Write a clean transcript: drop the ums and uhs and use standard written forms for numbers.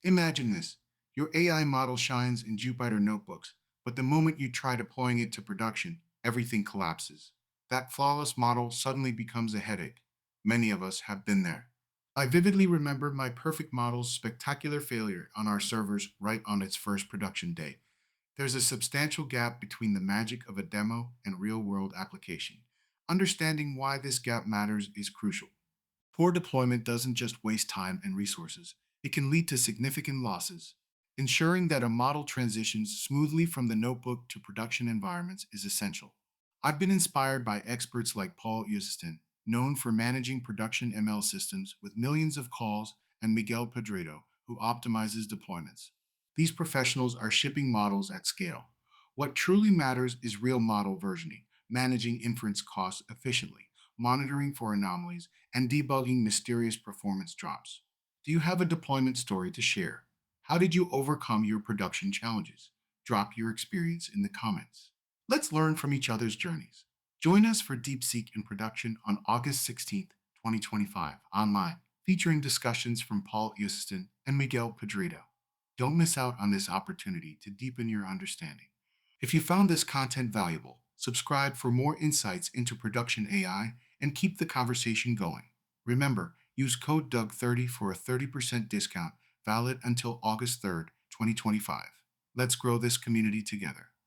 Imagine this. Your AI model shines in Jupyter notebooks, but the moment you try deploying it to production, everything collapses. That flawless model suddenly becomes a headache. Many of us have been there. I vividly remember my perfect model's spectacular failure on our servers right on its first production day. There's a substantial gap between the magic of a demo and real world application. Understanding why this gap matters is crucial. Poor deployment doesn't just waste time and resources, it can lead to significant losses. Ensuring that a model transitions smoothly from the notebook to production environments is essential. I've been inspired by experts like Paul Usiston, known for managing production ML systems with millions of calls, and Miguel Pedredo, who optimizes deployments. These professionals are shipping models at scale. What truly matters is real model versioning, managing inference costs efficiently, monitoring for anomalies, and debugging mysterious performance drops. Do you have a deployment story to share? How did you overcome your production challenges? Drop your experience in the comments. Let's learn from each other's journeys. Join us for DeepSeek in production on August 16th, 2025, online, featuring discussions from Paul Euston and Miguel Pedrito. Don't miss out on this opportunity to deepen your understanding. If you found this content valuable, subscribe for more insights into production AI and keep the conversation going. Remember, use code DOUG30 for a 30% discount valid until August 3rd, 2025. Let's grow this community together.